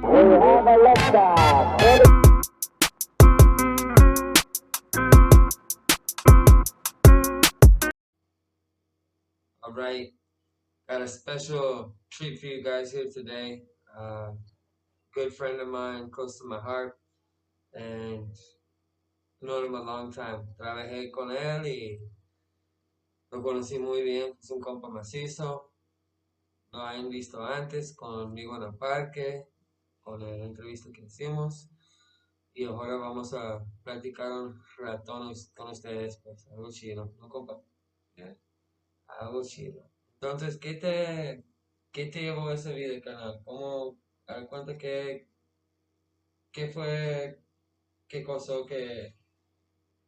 have a liftoff. All right, got a special treat for you guys here today. Good friend of mine, close to my heart, and known him a long time. Trabajé con él y lo conocí muy bien. Es un compa macizo. Lo han visto antes conmigo en el parque, con la entrevista que hicimos. Y ahora vamos a platicar un ratón con ustedes, pues, algo chido, ¿no, compa? Yeah. Algo chido. Entonces, ¿qué te llevó a esa vida, canal? ¿Cómo, a ver, cuenta qué fue, qué causó que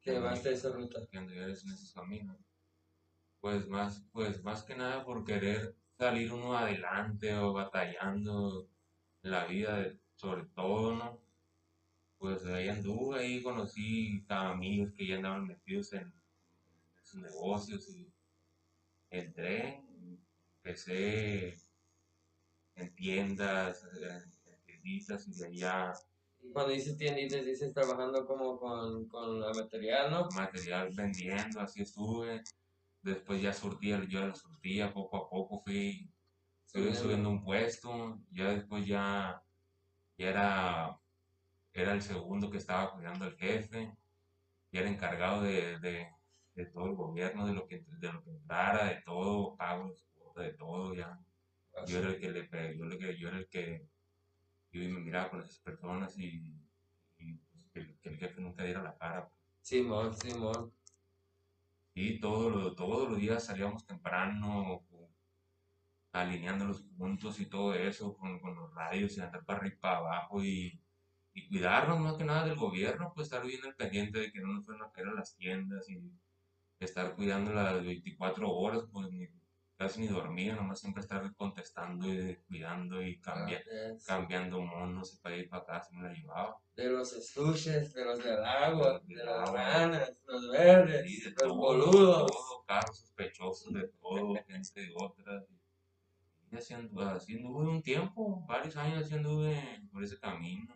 llevaste esa ruta? Que anduvieras en esos caminos. Pues más que nada por querer salir uno adelante o batallando en la vida, sobre todo, ¿no? Pues ahí anduve, ahí conocí a amigos que ya andaban metidos en esos negocios y entré, empecé en tiendas, en tienditas y de allá Y cuando dices tienditas, dices trabajando como con la material, ¿no? material vendiendo, así estuve. Después ya surtía, yo la surtía poco a poco, fui subiendo un puesto, ya después ya era el segundo que estaba cuidando al jefe, ya era encargado de todo el gobierno, de lo que entrara, de todo, pagos, de todo, ya. Yo era el que yo era el que yo me miraba con esas personas y, pues, que el jefe nunca diera la cara. Simón, Simón. Y todos los días salíamos temprano, alineando los puntos y todo eso con los radios y andar para arriba y para abajo y cuidarnos más que nada del gobierno, pues estar bien al pendiente de que no nos fueran a caer a las tiendas y estar cuidando las 24 horas, pues casi ni dormía, nomás siempre estar contestando y cuidando y Gracias. cambiando monos y para ir para acá, se me la llevaba. De los estuches, de los del agua, Del de las agua, ranas, los verdes, y de los todo, boludos. todo, carros sospechosos de todo, gente de otras. Y así anduve un tiempo, varios años así anduve por ese camino.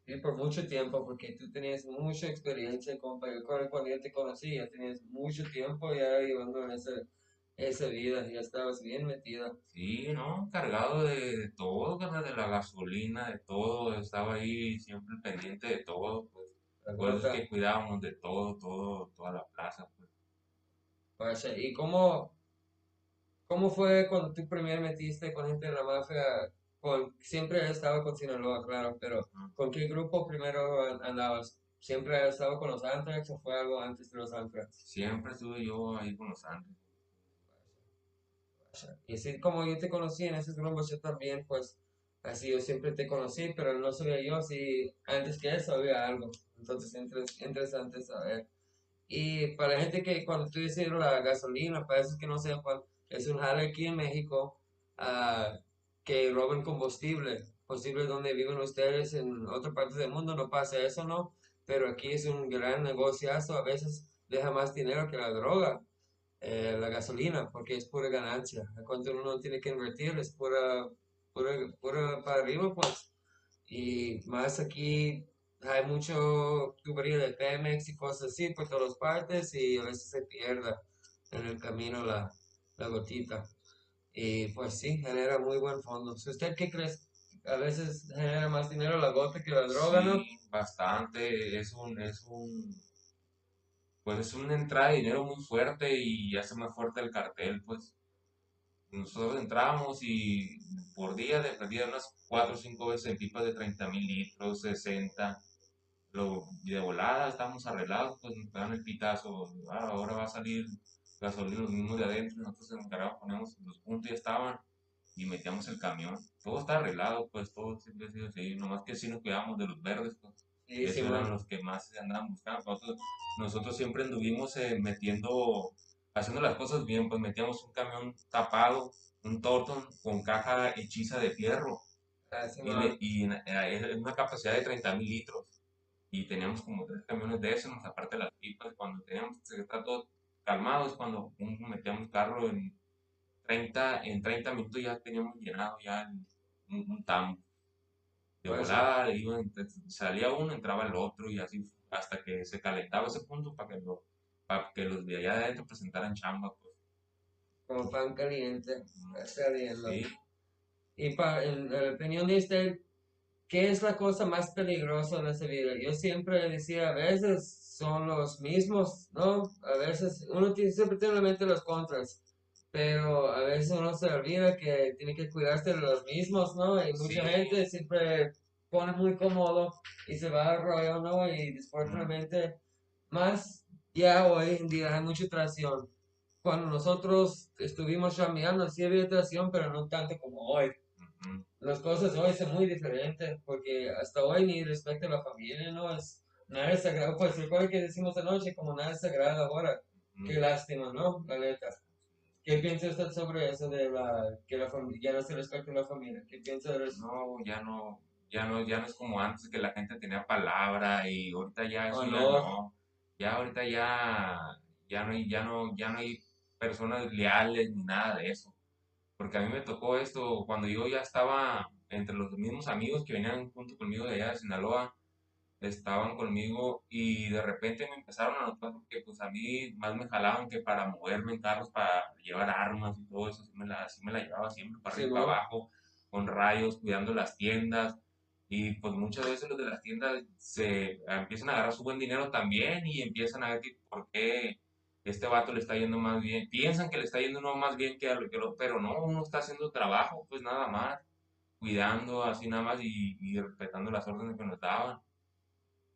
Y por mucho tiempo, porque tú tenías mucha experiencia, compa. Yo creo que cuando yo te conocí, ya tenías mucho tiempo ya llevando esa vida, ya estabas bien metida. Sí, ¿no? Cargado de todo, carnal, de la gasolina, de todo, estaba ahí siempre pendiente de todo, pues. La Por eso es gota. que cuidábamos de todo, toda la plaza, pues. Parce, ¿y cómo fue cuando tú primero metiste con gente de la mafia? Siempre has estado con Sinaloa, claro, pero Ujú. ¿con qué grupo primero andabas? ¿Siempre has estado con los Anthrax o fue algo antes de los Anthrax? Siempre estuve yo ahí con los Andes. Y así como yo te conocí en esos grupos, yo también, pues, así yo siempre te conocí, pero no sabía yo si antes que eso había algo. Entonces, interesante saber. Y para la gente que cuando tú dices la gasolina, para esos que no sepan, es un jale aquí en México ah, que roban combustible donde viven ustedes en otra parte del mundo no pasa eso, ¿no? Pero aquí es un gran negociazo, a veces deja más dinero que la droga, la gasolina, porque es pura ganancia. Cuando uno no tiene que invertir, es pura para arriba, pues. Y más aquí hay mucho tubería de Pemex y cosas así por todas partes y a veces se pierda en el camino la gotita. Y pues sí, genera muy buen fondo. Si ¿Usted qué cree? A veces genera más dinero la gota que la droga, ¿no? Sí, bastante, pues es una entrada de dinero muy fuerte y hace más fuerte el cartel, pues. Nosotros entrábamos y por día de perdida unas 4 o 5 veces en pipas de 30.000 litros, 60. Y de volada estábamos arreglados, pues nos pegan el pitazo. Ahora va a salir gasolina, los mismos de adentro. Nosotros nos encargamos, ponemos los puntos ya estaban y metíamos el camión. Todo está arreglado, pues todo siempre ha sido así. Nomás que sí nos cuidábamos de los verdes, pues. Sí, Esos eran Simón. los que más se andaban buscando. Nosotros siempre anduvimos haciendo las cosas bien, pues metíamos un camión tapado, un Torton con caja hechiza de fierro Ah, Simón. es una capacidad de 30.000 litros y teníamos como 3 camiones de esos, más aparte de las pipas, cuando teníamos que estar todos calmados, cuando metíamos carro en 30 minutos ya teníamos llenado ya un tanque. De Por eso, volada, salía uno, entraba el otro y así hasta que se calentaba ese punto para que los de allá adentro presentaran chamba, pues. como pan caliente, saliendo. Sí, Y en la opinión de usted, ¿qué es la cosa más peligrosa en esa vida? Yo siempre decía, a veces son los mismos, ¿no? A veces siempre tiene en la mente los contras, pero a veces uno se olvida que tiene que cuidarse de los mismos, ¿no? Y mucha sí, gente siempre pone muy cómodo y se va al rollo, ¿no? Y mm, desafortunadamente, más ya hoy en día hay mucha traición. Cuando nosotros estuvimos chambeando, sí había traición, pero no tanto como hoy. ujú, Las cosas hoy son muy diferentes, porque hasta hoy ni respecto a la familia, ¿no? Nada es sagrado, pues recuerda que decimos anoche, como nada es sagrado ahora. ujú. Qué lástima, ¿no? La neta. ¿Qué piensa usted sobre eso de que la familia, ya no se respeta a la familia? ¿Qué piensa de eso? No, ya no es como antes que la gente tenía palabra y ahorita ya eso ya Honor, no. Ya ahorita ya no hay personas leales ni nada de eso. Porque a mí me tocó esto cuando yo ya estaba entre los mismos amigos que venían junto conmigo de allá de Sinaloa, estaban conmigo y de repente me empezaron a notar que pues a mí más me jalaban que para moverme en carros, para llevar armas y todo eso, sí me la llevaba siempre para arriba y para Simón. abajo, con rayos, cuidando las tiendas. Y pues muchas veces los de las tiendas se empiezan a agarrar su buen dinero también y empiezan a ver que por qué este vato le está yendo más bien. Piensan que le está yendo no más bien que a lo que lo, pero no, uno está haciendo trabajo, pues nada más, cuidando así nada más y respetando las órdenes que nos daban.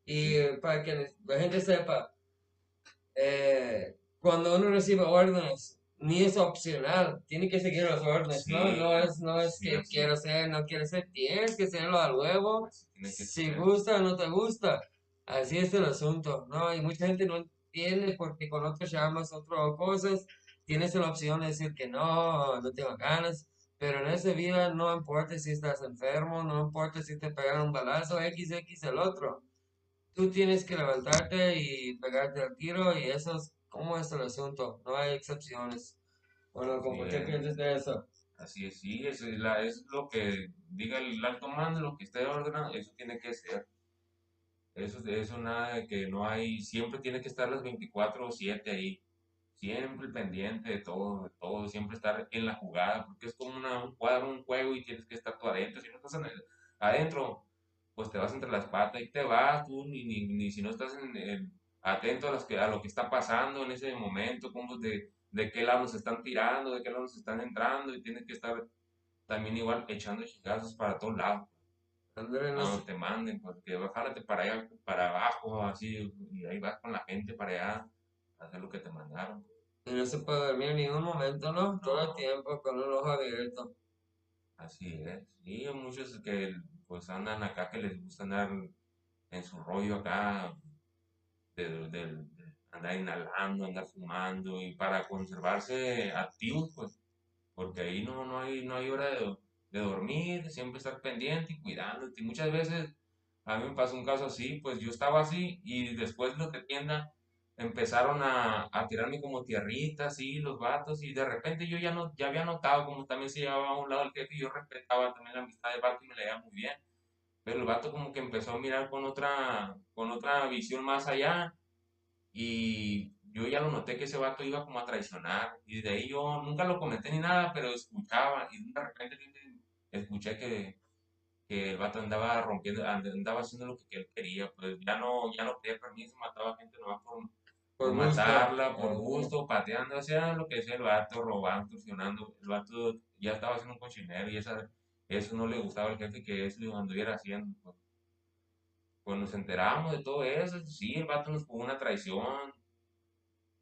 Y para que la gente sepa, cuando uno recibe órdenes, ni es opcional, tiene que seguir las órdenes, ¿no? Sí, No es sí, que así, quiero ser, no quiero ser, tienes que hacerlo a huevo, así tiene que si ser. gusta o no te gusta, así es el asunto, ¿no? Y mucha gente no entiende porque con otras llamas, otras cosas, tienes la opción de decir que no, no tengo ganas, pero en esa vida no importa si estás enfermo, no importa si te pegaron un balazo, XX el otro. Tú tienes que levantarte y pegarte al tiro y eso es como es el asunto, no hay excepciones. Bueno, Así ¿cómo qué es, piensas de eso? así es, sí, es lo que diga el alto mando, lo que esté ordenado, eso tiene que ser. Eso nada de que no hay, siempre tiene que estar las 24/7 ahí, siempre pendiente de todo, siempre estar en la jugada, porque es como un cuadro, un juego y tienes que estar tú adentro. Si no estás adentro, pues te vas entre las patas y te vas tú, ni si no estás atento a lo que está pasando en ese momento, como de qué lado nos están tirando, de qué lado nos están entrando, y tienes que estar también igual echando chingazos para todos lados André, a donde te manden, porque bájate para allá, para abajo, así, y ahí vas con la gente para allá a hacer lo que te mandaron. no se puede dormir ni un momento, ¿no? Todo el No, tiempo con un ojo abierto. así es. Y hay muchos que pues andan acá que les gusta andar en su rollo acá, de andar inhalando, andar fumando, y para conservarse activos, pues, porque ahí no hay hora de dormir, siempre estar pendiente y cuidándote. Y muchas veces a mí me pasó un caso así, pues yo estaba así y después los de tienda empezaron a tirarme como tierritas, así, los vatos, y de repente yo ya había notado como también se llevaba a un lado el jefe y yo respetaba también la amistad del vato y me la llevaba muy bien. Pero el vato como que empezó a mirar con otra visión más allá y yo ya lo noté que ese vato iba como a traicionar y de ahí yo nunca lo comenté ni nada, pero escuchaba y de repente escuché que el vato andaba rompiendo, andaba haciendo lo que él quería, pues ya no pedía permiso, mataba gente nomás por Por gusto. matarla, por gusto, pateando, hacía lo que sea el vato, robando, extorsionando, el vato ya estaba haciendo un cochinero y eso no le gustaba al jefe que eso lo anduviera haciendo, pues. Pues nos enteramos de todo eso, sí, el vato nos jugó una traición,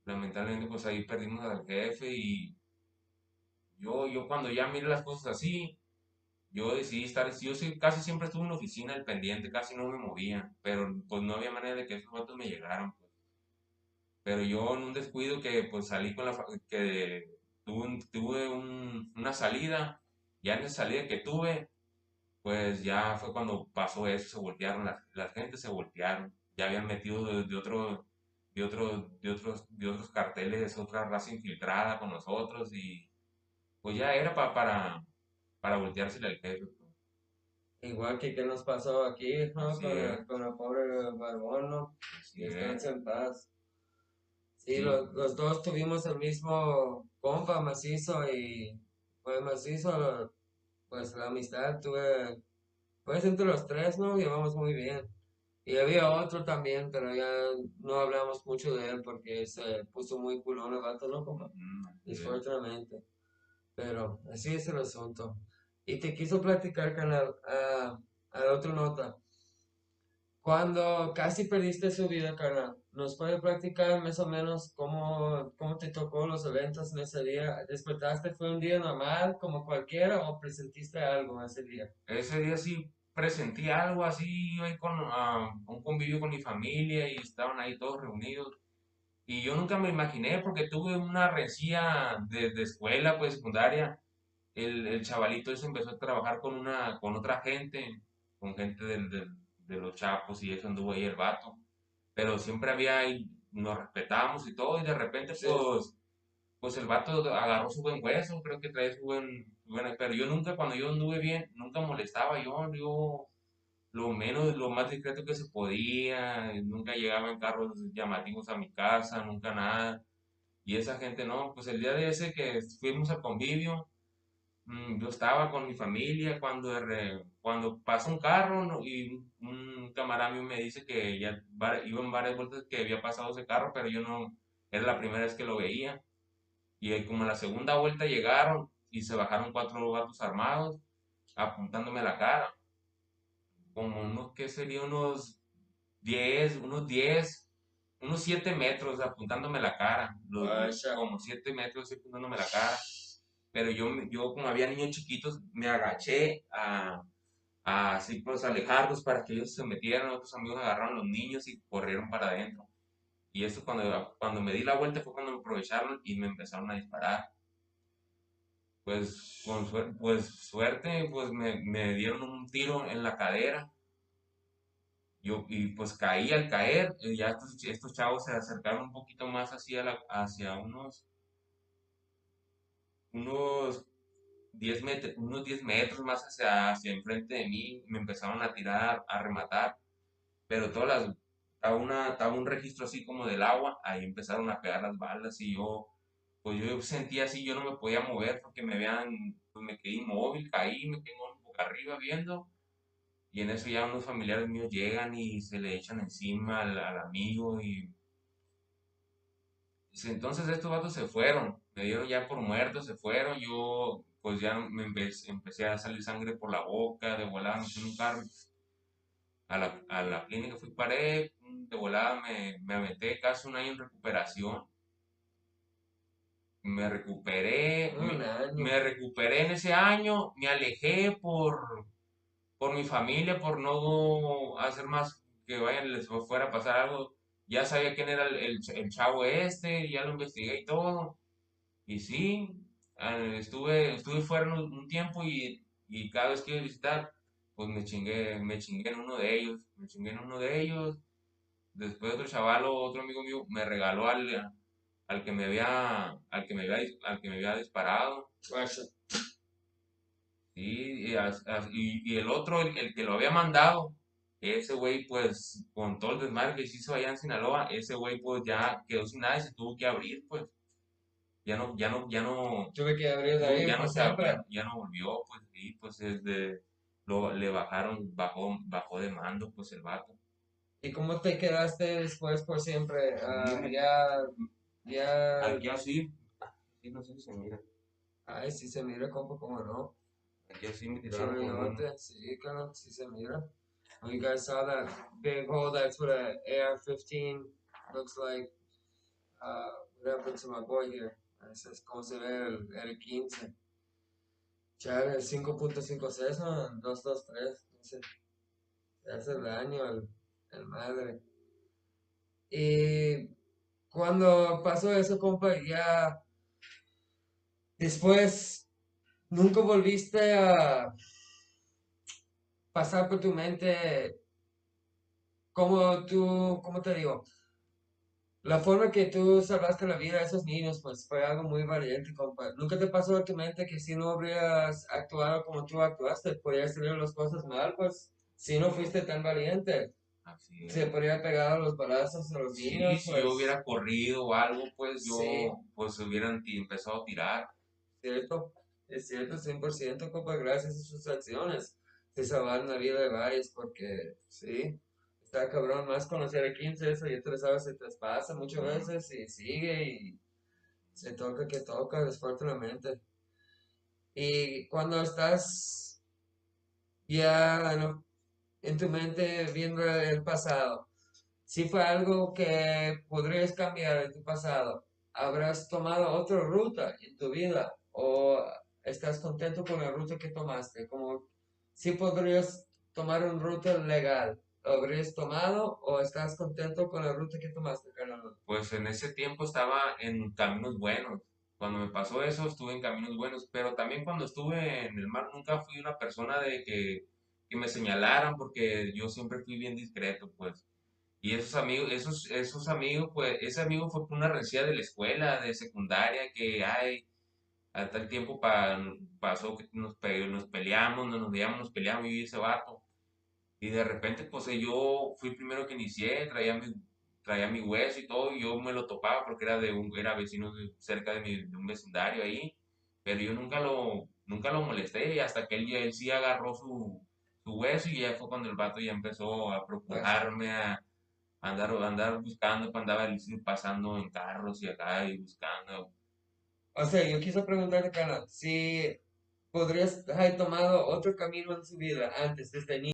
lamentablemente pues ahí perdimos al jefe y yo cuando ya miré las cosas así, yo decidí estar, yo sí, casi siempre estuve en la oficina al pendiente, casi no me movía, pero pues no había manera de que esos vatos me llegaran, pues. Pero yo en un descuido que pues salí que tuve una salida, ya en esa salida que tuve, pues ya fue cuando pasó eso, se voltearon, las gentes se voltearon, ya habían metido de otros carteles, otra raza infiltrada con nosotros y pues ya era para volteársele al jefe, pues. Igual que qué nos pasó aquí, ¿no? Así es, Con el pobre Barbón, ¿no? así es, Descansa en paz. Sí, sí, los dos tuvimos el mismo compa macizo y fue macizo, pues la amistad tuve, pues entre los tres, ¿no? Llevamos muy bien. Y había otro también, pero ya no hablamos mucho de él porque se puso muy culón el vato, ¿no, compa? así es. Disfortunadamente. Pero así es el asunto. Y te quiso platicar, canal, a la otra nota. Cuando casi perdiste su vida, carnal, ¿nos puede platicar más o menos cómo te tocó los eventos en ese día? ¿Despertaste, fue un día normal como cualquiera o presentiste algo ese día? Ese día sí presentí algo así, iba ahí con un convivio con mi familia y estaban ahí todos reunidos. Y yo nunca me imaginé porque tuve una rencilla de escuela, pues secundaria. El chavalito ese empezó a trabajar con otra gente, con gente de los Chapos y eso anduvo ahí el vato. Pero siempre había ahí, nos respetábamos y todo, y de repente Sí, pues el vato agarró su buen hueso, creo que trae su buena, pero yo nunca, cuando yo anduve bien, nunca molestaba yo lo menos, lo más discreto que se podía, nunca llegaba en carros llamativos a mi casa, nunca nada. Y esa gente no, pues el día de ese que fuimos al convivio, yo estaba con mi familia cuando pasa un carro, ¿no? Y un camarada mío me dice que ya iban varias vueltas que había pasado ese carro, pero yo no, era la primera vez que lo veía. Y ahí como a la segunda vuelta llegaron y se bajaron cuatro gatos armados apuntándome a la cara, como unos, ¿qué sería? Unos 7 metros apuntándome a la cara, guacha, como 7 metros así apuntándome a la cara. Pero yo como había niños chiquitos, me agaché a así pues alejarlos para que ellos se metieran, otros amigos agarraron a los niños y corrieron para adentro. Y eso cuando me di la vuelta fue cuando me aprovecharon y me empezaron a disparar. Pues suerte, pues me dieron un tiro en la cadera. Y pues caí al caer, ya estos chavos se acercaron un poquito más hacia unos 10 metros más hacia enfrente de mí, me empezaron a tirar, a rematar, pero estaba un registro así como del agua, ahí empezaron a pegar las balas y pues yo sentía así, yo no me podía mover porque pues me quedé inmóvil, caí, me quedé inmóvil boca arriba viendo, y en eso ya unos familiares míos llegan y se le echan encima al amigo entonces estos vatos se fueron, me dieron ya por muerto, se fueron, yo pues ya empecé a salir sangre por la boca, de volada me fui en un carro a la clínica, fui paré, de volada me aventé casi un año en recuperación, me recuperé, un año. me recuperé en ese año, me alejé por mi familia, por no hacer más que vayan, les fuera a pasar algo, ya sabía quién era el chavo este, ya lo investigué y todo. Y sí, estuve fuera un tiempo y cada vez que iba a visitar, pues me chingué en uno de ellos, me chingué en uno de ellos. Después otro chaval o otro amigo mío me regaló al que me había disparado. Guacha. Sí, y el otro, el que lo había mandado, ese güey, pues, con todo el desmadre que se hizo allá en Sinaloa, ese güey, pues, ya quedó sin nada y se tuvo que abrir, pues. Tuve que abrir de ahí Ya no por se, siempre. ya no volvió, pues, y pues le bajó de mando, pues, el vato. ¿Y cómo te quedaste después por siempre? Sí, Ya, aquí así, no sé si se mira, ay, sí se mira, compa, cómo no. aquí así me tiraron con un, Chirriote, sí, claro, sí se mira. Oh, you guys saw that big hole? That's what a AR-15 looks like. What happened to my boy here? Ese es como se ve el 15. Ya el 5.56, ¿no? 223. Ese hace daño el madre. Y cuando pasó eso, compa, ya después nunca volviste a pasar por tu mente como tú, ¿cómo te digo? La forma que tú salvaste la vida a esos niños, pues fue algo muy valiente, compa. ¿Nunca te pasó a tu mente que si no habrías actuado como tú actuaste, podrías salir las cosas mal? Pues si no fuiste tan valiente, Así se es. podría pegar los balazos a los Sí, niños, si yo pues hubiera corrido o algo, pues sí, pues hubieran empezado a tirar. cierto, es cierto, 100%, compa, gracias a sus acciones se salvaron la vida de varios, porque sí, está cabrón, más conocer a 15, eso ya te sabes, se traspasa muchas Ujú. veces y sigue y se toca que toca, desafortunadamente. Y cuando estás ya en tu mente viendo el pasado, si fue algo que podrías cambiar en tu pasado, ¿habrás tomado otra ruta en tu vida o estás contento con la ruta que tomaste? Como si podrías tomar una ruta legal, ¿lo habrías tomado o estás contento con la ruta que tomaste, carnal? Pues en ese tiempo estaba en caminos buenos. Cuando me pasó eso, estuve en caminos buenos, pero también cuando estuve en el mar, nunca fui una persona de que me señalaran porque yo siempre fui bien discreto, pues. Y esos amigos, pues, ese amigo fue por una rencilla de la escuela, de secundaria, que, ay, a tal tiempo pasó que nos peleamos, no nos veíamos, nos peleamos, yo y ese vato. Y de repente, pues yo fui el primero que inicié, traía mi hueso y todo, y yo me lo topaba porque era vecino cerca de un vecindario ahí, pero yo nunca lo molesté, y hasta que él sí agarró su hueso, y ya fue cuando el vato ya empezó a Pues, procurarme, andar buscando, pues andaba él sí pasando en carros y acá y buscando. o sea, yo quise preguntarte, carnal, si podrías haber tomado otro camino en su vida antes, desde niño.